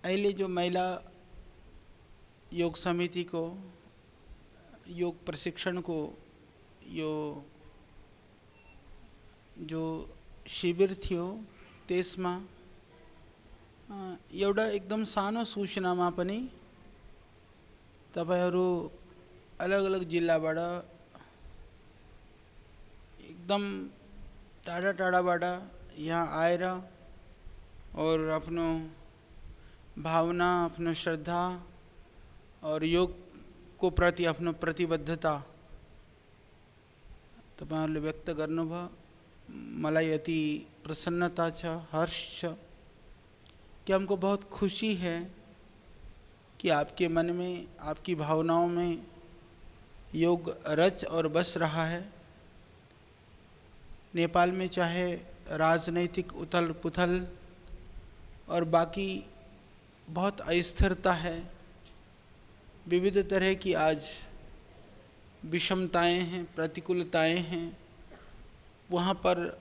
अहिले जो महिला योग समिति को योग प्रशिक्षण को यो जो शिविर थियो त्यसमा एउटा एकदम सानो सूचनामा पनि तपाईहरु अलग अलग जिल्लाबाट एकदम टाढा टाढाबाट यहाँ आएर और आफ्नो भावना, आफ्नो श्रद्धा और योग को प्रति आफ्नो प्रतिबद्धता तपाईहरुले व्यक्त गर्नुभयो। मलाई अति प्रसन्नता छ, हर्ष छ कि हमको बहुत खुशी है कि आपके मन में, आपकी भावनाओं में योग रच और बस रहा है। नेपाल में चाहे राजनैतिक उथल पुथल और बाकी बहुत अस्थिरता है, विविध तरह की आज विषमताएं हैं, प्रतिकूलताएं हैं, वहाँ पर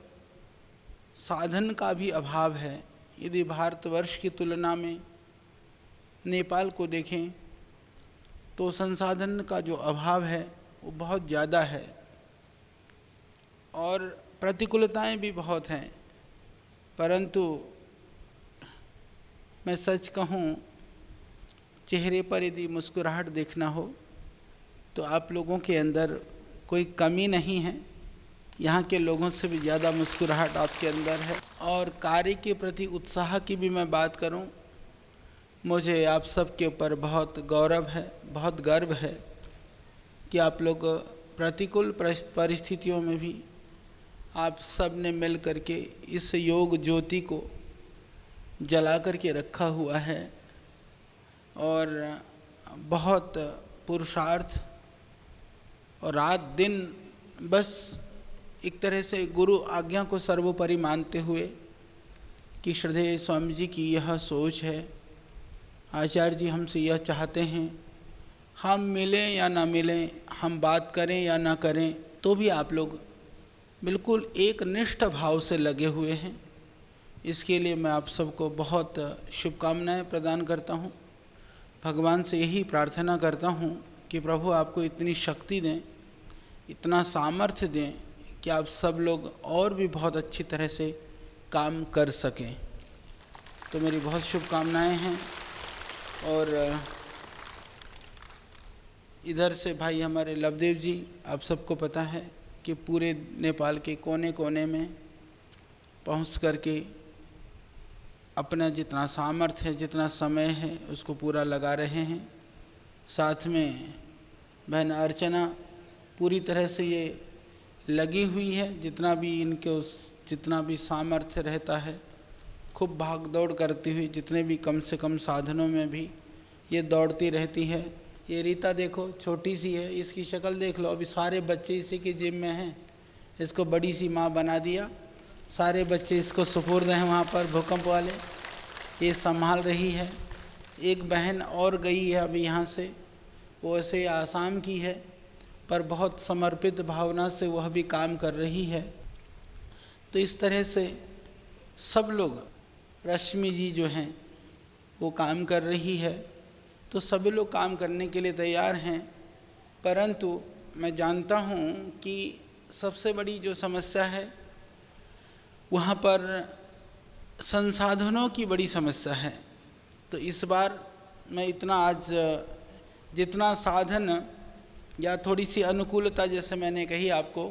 साधन का भी अभाव है। यदि भारतवर्ष की तुलना में नेपाल को देखें तो संसाधन का जो अभाव है वो बहुत ज़्यादा है और प्रतिकूलताएं भी बहुत हैं। परंतु मैं सच कहूँ, चेहरे पर यदि मुस्कुराहट देखना हो तो आप लोगों के अंदर कोई कमी नहीं है। यहाँ के लोगों से भी ज़्यादा मुस्कुराहट आपके अंदर है। और कार्य के प्रति उत्साह की भी मैं बात करूँ, मुझे आप सब के ऊपर बहुत गौरव है, बहुत गर्व है कि आप लोग प्रतिकूल परिस्थितियों में भी आप सब ने मिल करके इस योग ज्योति को जला करके रखा हुआ है और बहुत पुरुषार्थ और रात दिन बस एक तरह से गुरु आज्ञा को सर्वोपरि मानते हुए कि श्रद्धेय स्वामी जी की यह सोच है, आचार्य जी हमसे यह चाहते हैं, हम मिलें या ना मिलें, हम बात करें या ना करें, तो भी आप लोग बिल्कुल एक निष्ठ भाव से लगे हुए हैं। इसके लिए मैं आप सबको बहुत शुभकामनाएं प्रदान करता हूं। भगवान से यही प्रार्थना करता हूं कि प्रभु आपको इतनी शक्ति दें, इतना सामर्थ्य दें कि आप सब लोग और भी बहुत अच्छी तरह से काम कर सकें। तो मेरी बहुत शुभकामनाएं हैं। और इधर से भाई हमारे लवदेव जी, आप सबको पता है कि पूरे नेपाल के कोने कोने में पहुंच करके अपना जितना सामर्थ्य है, जितना समय है, उसको पूरा लगा रहे हैं। साथ में बहन अर्चना पूरी तरह से ये लगी हुई है, जितना भी इनके जितना भी सामर्थ्य रहता है, खूब भाग दौड़ करती हुई, जितने भी कम से कम साधनों में भी ये दौड़ती रहती है। ये रीता देखो, छोटी सी है, इसकी शक्ल देख लो। अभी सारे बच्चे इसी की जिम में हैं, इसको बड़ी सी माँ बना दिया। सारे बच्चे इसको सुपुर्द हैं वहाँ पर, भूकंप वाले, ये संभाल रही है। एक बहन और गई है अभी यहाँ से, वो ऐसे आसाम की है पर बहुत समर्पित भावना से वह भी काम कर रही है। तो इस तरह से सब लोग, रश्मि जी जो हैं वो काम कर रही है, तो सभी लोग काम करने के लिए तैयार हैं। परंतु मैं जानता हूँ कि सबसे बड़ी जो समस्या है वहाँ पर संसाधनों की बड़ी समस्या है। तो इस बार मैं इतना आज जितना साधन या थोड़ी सी अनुकूलता, जैसे मैंने कही आपको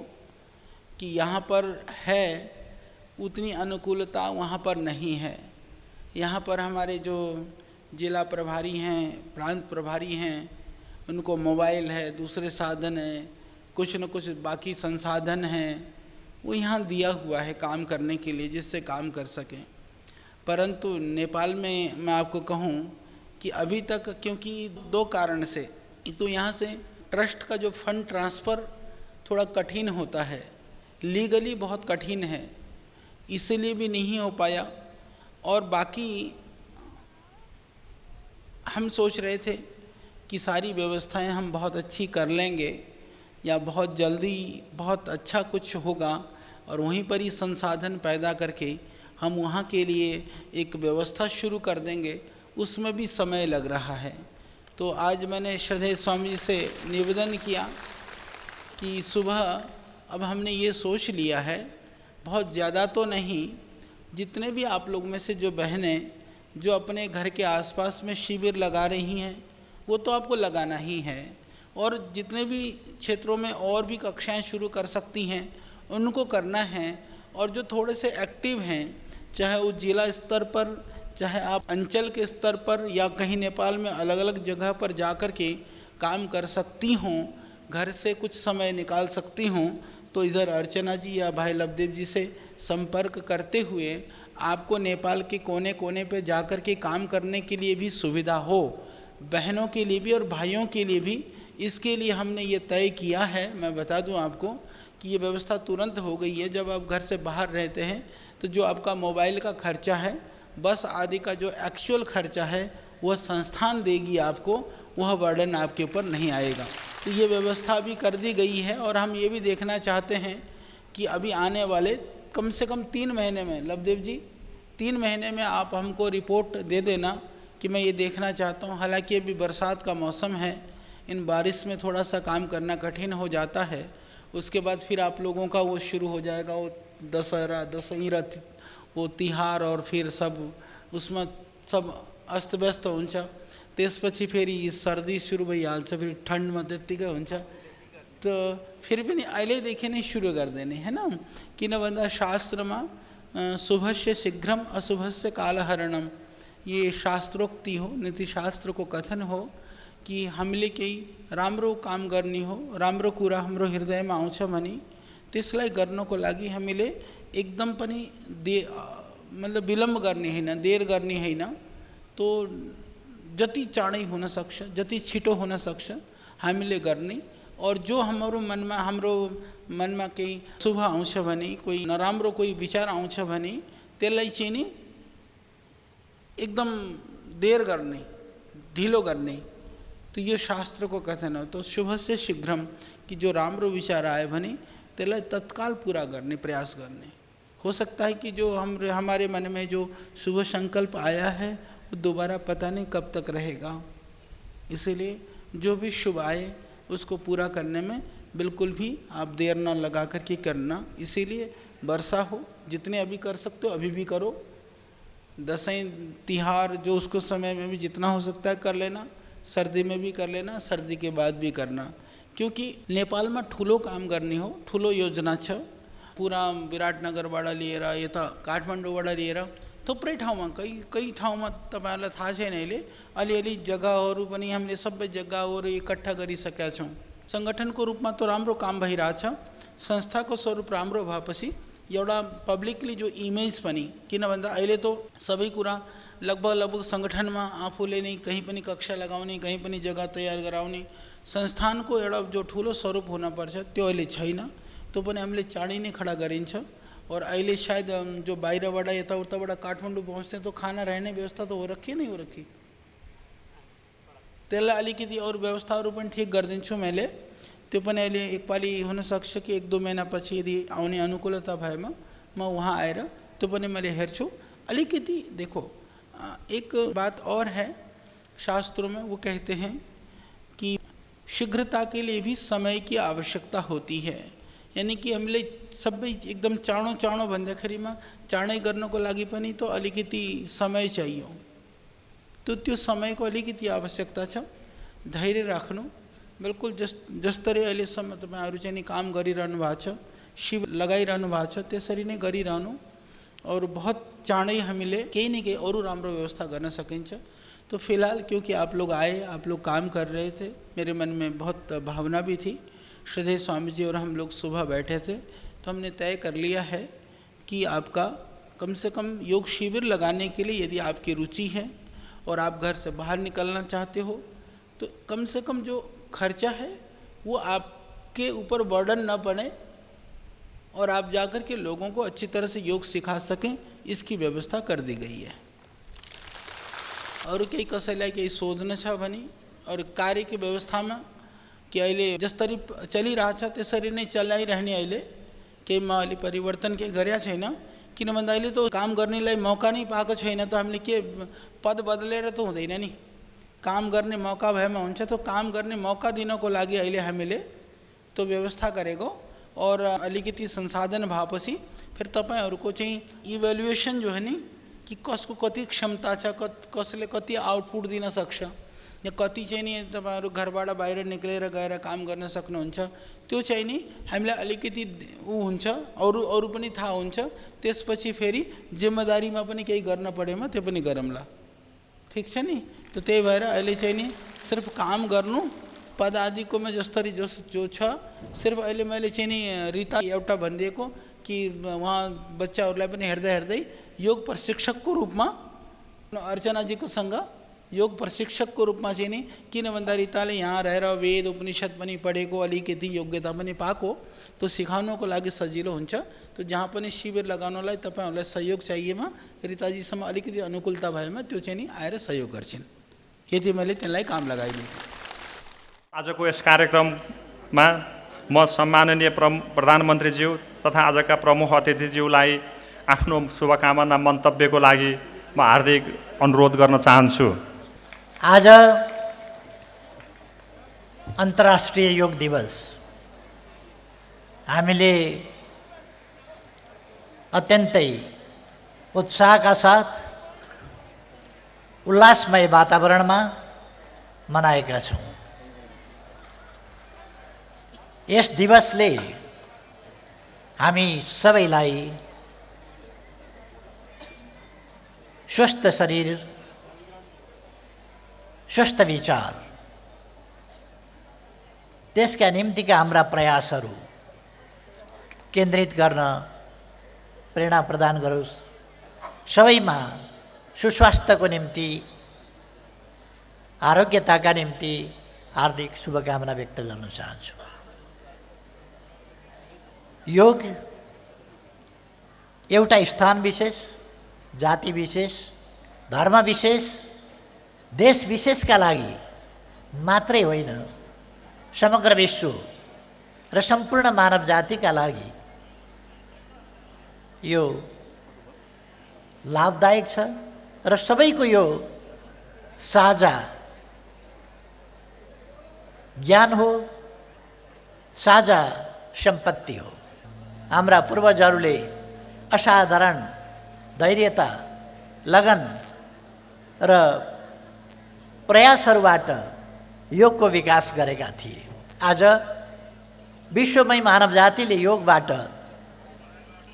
कि यहाँ पर है, उतनी अनुकूलता वहाँ पर नहीं है। यहाँ पर हमारे जो जिला प्रभारी हैं, प्रांत प्रभारी हैं, उनको मोबाइल है, दूसरे साधन हैं, कुछ न कुछ बाकी संसाधन हैं, वो यहाँ दिया हुआ है काम करने के लिए, जिससे काम कर सकें। परंतु नेपाल में मैं आपको कहूँ कि अभी तक, क्योंकि दो कारण से, एक तो यहाँ से ट्रस्ट का जो फंड ट्रांसफ़र थोड़ा कठिन होता है, लीगली बहुत कठिन है, इसीलिए भी नहीं हो पाया। और बाकी हम सोच रहे थे कि सारी व्यवस्थाएं हम बहुत अच्छी कर लेंगे या बहुत जल्दी बहुत अच्छा कुछ होगा और वहीं पर ही संसाधन पैदा करके हम वहाँ के लिए एक व्यवस्था शुरू कर देंगे, उसमें भी समय लग रहा है। तो आज मैंने श्रद्धेय स्वामी जी से निवेदन किया कि सुबह अब हमने ये सोच लिया है, बहुत ज़्यादा तो नहीं, जितने भी आप लोग में से जो बहनें जो अपने घर के आसपास में शिविर लगा रही हैं वो तो आपको लगाना ही है, और जितने भी क्षेत्रों में और भी कक्षाएं शुरू कर सकती हैं उनको करना है। और जो थोड़े से एक्टिव हैं, चाहे वो जिला स्तर पर, चाहे आप अंचल के स्तर पर, या कहीं नेपाल में अलग अलग जगह पर जा कर के काम कर सकती हों, घर से कुछ समय निकाल सकती हों, तो इधर अर्चना जी या भाई लवदेव जी से संपर्क करते हुए आपको नेपाल के कोने कोने पे जा कर के काम करने के लिए भी सुविधा हो, बहनों के लिए भी और भाइयों के लिए भी। इसके लिए हमने ये तय किया है। मैं बता दूं आपको कि ये व्यवस्था तुरंत हो गई है। जब आप घर से बाहर रहते हैं तो जो आपका मोबाइल का खर्चा है, बस आदि का जो एक्चुअल खर्चा है वह संस्थान देगी आपको, वह बर्डन आपके ऊपर नहीं आएगा। तो ये व्यवस्था भी कर दी गई है। और हम ये भी देखना चाहते हैं कि अभी आने वाले कम से कम 3 महीने में, लवदेव जी 3 महीने में आप हमको रिपोर्ट दे देना कि मैं ये देखना चाहता हूँ। हालांकि अभी बरसात का मौसम है, इन बारिश में थोड़ा सा काम करना कठिन हो जाता है। उसके बाद फिर आप लोगों का वो शुरू हो जाएगा, वो दशहरा वो तिहार, और फिर सब उसमें सब अस्त व्यस्त हुन्छ। त्यसपछि फेरि सर्दी सुरु भइहाल्छ, फेरि ठन्डमा त्यत्तिकै हुन्छ। तो फेरि पनि अहिलेदेखि नै सुरु गरिदिने हैन, किन भन्दा शास्त्रमा शुभस्य शीघ्रम अशुभस्य कालहरणम, ये शास्त्रोक्ति हो, नीति शास्त्र को कथन हो कि हामीले केही राम्रो काम गर्ने हो, राम्रो कुरा हाम्रो हृदयमा आउँछ भने त्यसलाई गर्नको लागि हामीले एकदम पनि मतलब विलम्ब गर्ने हैन, देर गर्ने हैन। तो जति चाँडै हुन सक्छ, जति छिटो हुन सक्छ हामीले गर्ने। और जो हाम्रो मनमा केही शुभ आउँछ भने, कोही नराम्रो कोही विचार आउँछ भने त्यसलाई चाहिँ नि एकदम देर गर्ने, ढिलो गर्ने। तो ये शास्त्र को कथन हो। तो शुभ से शीघ्रम, कि जो राम्रो विचार आए भने त्यसलाई तत्काल पूरा गर्ने प्रयास गर्ने। हो सकता है कि जो हमारे मन में जो शुभ संकल्प आया है वो दोबारा पता नहीं कब तक रहेगा। इसीलिए जो भी शुभ आए उसको पूरा करने में बिल्कुल भी आप देर ना लगा कर के करना। इसीलिए वर्षा हो, जितने अभी कर सकते हो अभी भी करो। दसैं तिहार जो उसको समय में भी जितना हो सकता है कर लेना, सर्दी में भी कर लेना, सर्दी के बाद भी करना। क्योंकि नेपाल में ठुलो काम गर्ने हो, ठुलो योजना छ। पूरा विराटनगरबाट लिएर यता काठमाडौँबाट लिएर थुप्रै ठाउँमा, कई ठाउँमा तपाईहरुलाई थाहा छैन, अहिले अलिअलि जग्गाहरू पनि हामीले सबै जग्गाहरू इकट्ठा गरिसकेका छौँ। संगठनको रूपमा तो राम्रो काम भइरहेछ। संस्थाको स्वरूप राम्रो भएपछि एउटा पब्लिकली जो इमेज पनि, किन भन्दा अहिले तो सबै कुरा लगभग संगठनमा आफूले नै कहीं पनि कक्षा लगाउने, कहीं पनि जग्गा तयार गराउने, संस्थानको एउटा जो ठुलो स्वरूप हुनुपर्छ त्यो अहिले छैन। तो पनि हामीले चाँडै नै खडा गरिन्छ। और अहिले शायद जो बाहिरबाट यताउताबाट काठमाडौँ पहुँचते तो खाना रहने व्यवस्था तो हो रखी नहीं हो रखी, त्यसलाई अलिकति अरू व्यवस्थाहरू पनि ठिक गरिदिन्छु मैले। त्यो पनि अहिले एकपालि हुनसक्छ कि 1-2 महिनापछि यदि आउने अनुकूलता भएमा म वहाँ आएर त्यो पनि मैले हेर्छु। अलिकति देखो, एक बात और है शास्त्रों में, वो कहते हैं कि शीघ्रता के लिए भी समय की आवश्यकता होती है। यानी कि हामीले सबै एकदम चाँडो भन्दाखेरिमा चाँडै गर्नको लागि पनि तो अलिकति समय चाहियो। तो त्यो समयको अलिकति आवश्यकता छ। धैर्य राख्नु। बिल्कुल जस्तरी अहिलेसम्म तपाईहरु चाहिँ काम गरिरहनु भएको छ, शिविर लगाइरहनु भएको छ, त्यसरी नै गरिरहनु। और बहुत चाँडै हामीले केही न केही अरू राम्रो व्यवस्था गर्न सकिन्छ। तो फिलहाल क्योंकि आप लोग आए, आप लोग काम कर रहे थे, मेरे मन में बहुत भावना भी थी। श्रद्धेय स्वामी जी और हम लोग सुबह बैठे थे तो हमने तय कर लिया है कि आपका कम से कम योग शिविर लगाने के लिए यदि आपकी रुचि है और आप घर से बाहर निकलना चाहते हो तो कम से कम जो खर्चा है वो आपके ऊपर बर्डन न पड़े और आप जाकर के लोगों को अच्छी तरह से योग सिखा सकें, इसकी व्यवस्था कर दी गई है। और केही कसैलाई केही सोध्न छ भने और कार्य की व्यवस्था में कि अहिले जसरी चलिरहेछ त्यसरी नै चलाइरहने, अहिले केहीमा अलि परिवर्तन केही गरेका छैन, किन भन्दा अहिले त काम गर्नेलाई मौका नै पाएको छैन, त हामीले के पद बदलेर त हुँदैन नि। काम गर्ने मौका भएमा हुन्छ, त काम गर्ने मौका दिनको लागि अहिले हामीले त्यो व्यवस्था गरेको। और अलिकति संसाधन भएपछि फिर तपाईहरुको चाहिँ इभ्यालुएसन जो है नि कि कसको कति क्षमता छ, कसले कति आउटपुट दिन सक्छ, या कति चाहिँ नि तपाईहरु घरबाट बाहिर निक्लेर गएर काम गर्न सक्नुहुन्छ, त्यो चाहिँ नि हामीलाई अलिकति उ हुन्छ, अरु पनि थाहा हुन्छ। त्यसपछि फेरि जिम्मेदारीमा पनि केही गर्न परेमा त्यो पनि गरौँला, ठीक छ नि। तो त्यही भएर अहिले चाहिँ नि सिर्फ काम गर्नु पद आदिकोमा जसरी जो छ, सिर्फ अहिले मैले चाहिँ नि रिता एउटा भनिदिएको कि उहाँ बच्चाहरूलाई पनि हेर्दै हेर्दै योग प्रशिक्षकको रूपमा अर्चनाजीको सँग योग प्रशिक्षकको रूपमा चाहिँ नि, किन भन्दा रिताले यहाँ रहेर वेद उपनिषद पनि पढेको, अलिकति योग्यता पनि पाएको, तो सिकाउनको लागि सजिलो हुन्छ। तो जहाँ पनि शिविर लगाउनलाई तपाईहरुलाई सहयोग चाहिएमा रिताजीसम्म अलिकति अनुकूलता भएमा त्यो चाहिँ नि आएर सहयोग गर्छिन्। यति मैले त्यसलाई काम लगाइदिएँ। आजको यस कार्यक्रममा म सम्माननीय प्रधानमन्त्रीज्यू तथा आजका प्रमुख अतिथिज्यूलाई आफ्नो शुभकामना मन्तव्यको लागि म हार्दिक अनुरोध गर्न चाहन्छु। आज अन्तर्राष्ट्रिय योग दिवस हामीले अत्यन्तै उत्साहका साथ उल्लासमय वातावरणमा मनाएका छौँ। यस दिवसले हामी सबैलाई स्वस्थ शरीर, स्वस्थ विचार, त्यसका निम्तिका हाम्रा प्रयासहरू केन्द्रित गर्न प्रेरणा प्रदान गरोस्। सबैमा सुस्वास्थ्यको निम्ति, आरोग्यताका निम्ति हार्दिक शुभकामना व्यक्त गर्न चाहन्छु। योग एउटा स्थान विशेष, जाति विशेष, धर्म विशेष, देश विशेषका लागि मात्रै होइन, समग्र विश्व र सम्पूर्ण मानव जातिका लागि यो लाभदायक छ र सबैको यो साझा ज्ञान हो, साझा सम्पत्ति हो। हाम्रा पूर्वजहरूले असाधारण धैर्यता, लगन र प्रयासहरूबाट योगको विकास गरेका थिए। आज विश्वमै मानव जातिले योगबाट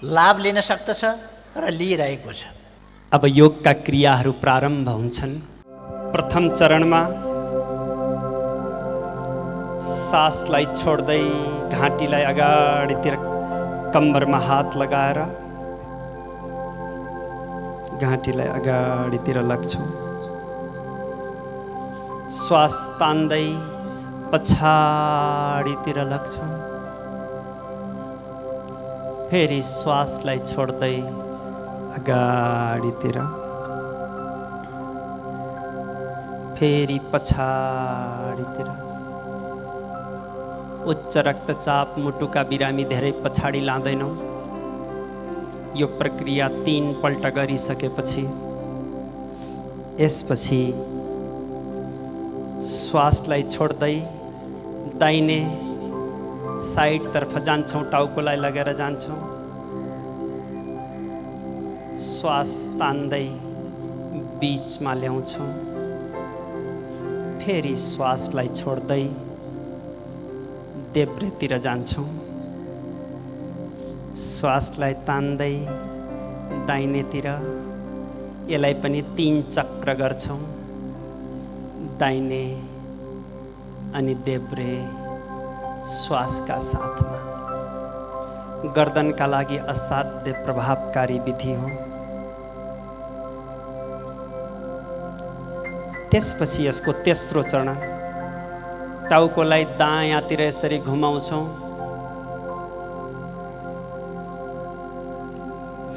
लाभ लिन सक्दछ र लिइरहेको छ। अब योगका क्रियाहरू प्रारम्भ हुन्छन्। प्रथम चरणमा सासलाई छोड्दै घाँटीलाई अगाडितिर कम्मरमा हात लगाएर घाँटीलाई अगाडितिर लग्छौँ। श्वास तान्दै पछाडितिर लग्छौँ। फेरि श्वासलाई छोड्दै अगाडितिर, फेरि पछाडितिर। उच्च रक्तचाप, मुटुका बिरामी धेरै पछाडि लाँदैनौँ। यो प्रक्रिया 3 पल्ट गरिसकेपछि यसपछि श्वासलाई छोड्दै दाहिने साइडतर्फ जान्छौँ, टाउकोलाई लगेर जान्छौँ। श्वास तान्दै बीचमा ल्याउँछौँ। फेरि श्वासलाई छोड्दै देब्रेतिर जान्छौँ। श्वासलाई तान्दै दाहिनेतिर, यसलाई पनि 3 चक्र गर्छौँ। दाहिने अनि देब्रे श्वासका साथमा। गर्दनका लागि असाध्य प्रभावकारी विधि हो। त्यसपछि यसको तेस्रो चरण, टाउकोलाई दायाँतिर यसरी घुमाउँछौँ।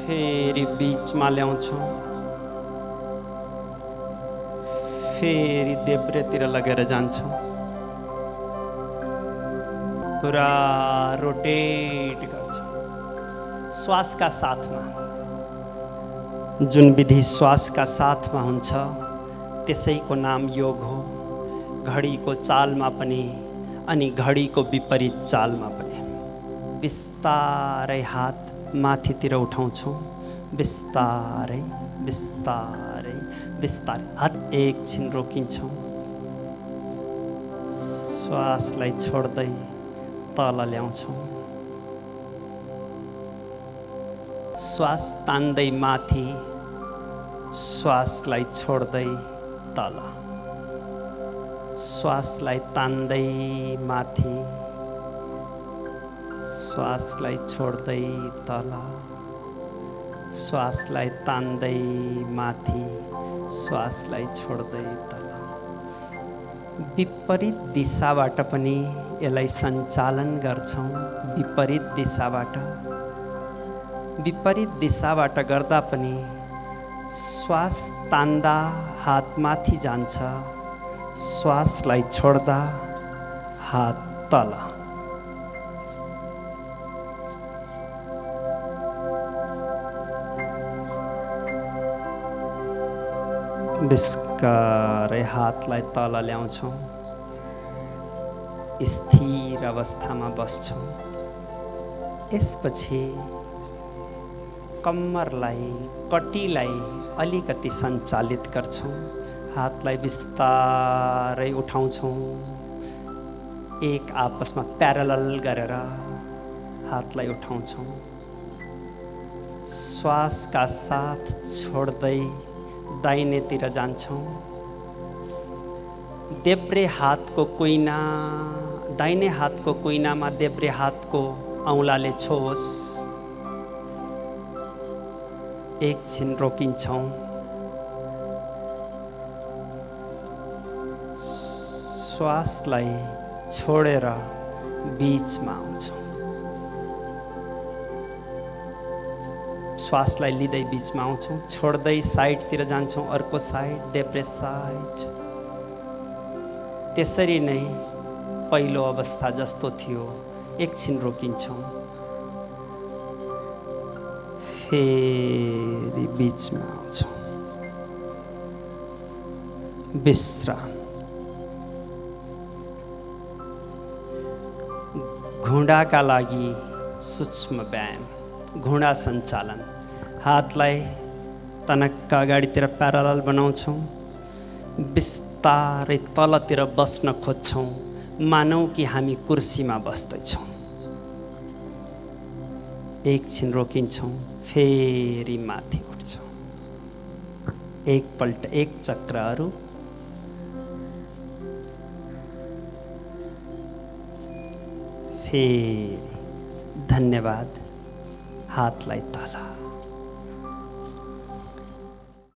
फेरि बीचमा ल्याउँछौँ। फेरि देब्रेतिर लगेर जान्छौँ। पुरा रोटेट गर्छौँ श्वासका साथमा। जुन विधि श्वासका साथमा हुन्छ त्यसैको नाम योग हो। घडीको चालमा पनि अनि घडीको विपरीत चालमा पनि। बिस्तारै हात माथितिर उठाउँछौँ, बिस्तारै बिस्तारै बिस्तारै। हात एकछिन रोकिन्छौँ, श्वासलाई छोड्दै तल ल्याउँछौँ। श्वास तान्दै माथि, श्वासलाई छोड्दै तल। श्वासलाई तान्दै माथि, श्वासलाई छोड्दै तल। श्वासलाई तान्दै माथि, श्वासलाई छोड्दै तल। विपरीत दिशाबाट पनि यसलाई सञ्चालन गर्छौँ। विपरीत दिशाबाट गर्दा पनि श्वास तान्दा हात माथि जान्छ, श्वासलाई छोड्दा हात तल। बिस्कारै हातलाई तल ल्याउँछौँ, स्थिर अवस्थामा बस्छौँ। यसपछि कम्मरलाई, कटीलाई अलिकति सञ्चालित गर्छौँ। हातलाई बिस्तारै उठाउँछौँ, एक आपसमा प्यारलल गरेर हातलाई उठाउँछौँ। श्वासका साथ छोड्दै दाहिनेतिर जान्छौँ। देब्रे हातको कुइना, दाहिने हातको कुइनामा देब्रे हातको औँलाले छोस्। एकछिन रोकिन्छौँ, श्वासलाई छोडेर बीचमा आउँछौँ। श्वासलाई लिँदै बीचमा आउँछौँ, छोड्दै साइडतिर जान्छौँ, अर्को साइड, देब्रे साइड। त्यसरी नै पहिलो अवस्था जस्तो थियो। एकछिन रोकिन्छौँ, फेरि बीचमा आउँछौँ। विश्राम। घुँडाका लागि सूक्ष्म व्यायाम, घुँडा सञ्चालन। हातलाई तनक्क अगाडितिर प्यारलल बनाउँछौँ, बिस्तारै तलतिर बस्न खोज्छौँ, मानौँ कि हामी कुर्सीमा बस्दैछौँ। एकछिन रोकिन्छौँ, फेरि माथि उठ्छौँ। एकपल्ट, एक चक्र अरू। फेरि धन्यवाद। हातलाई तल।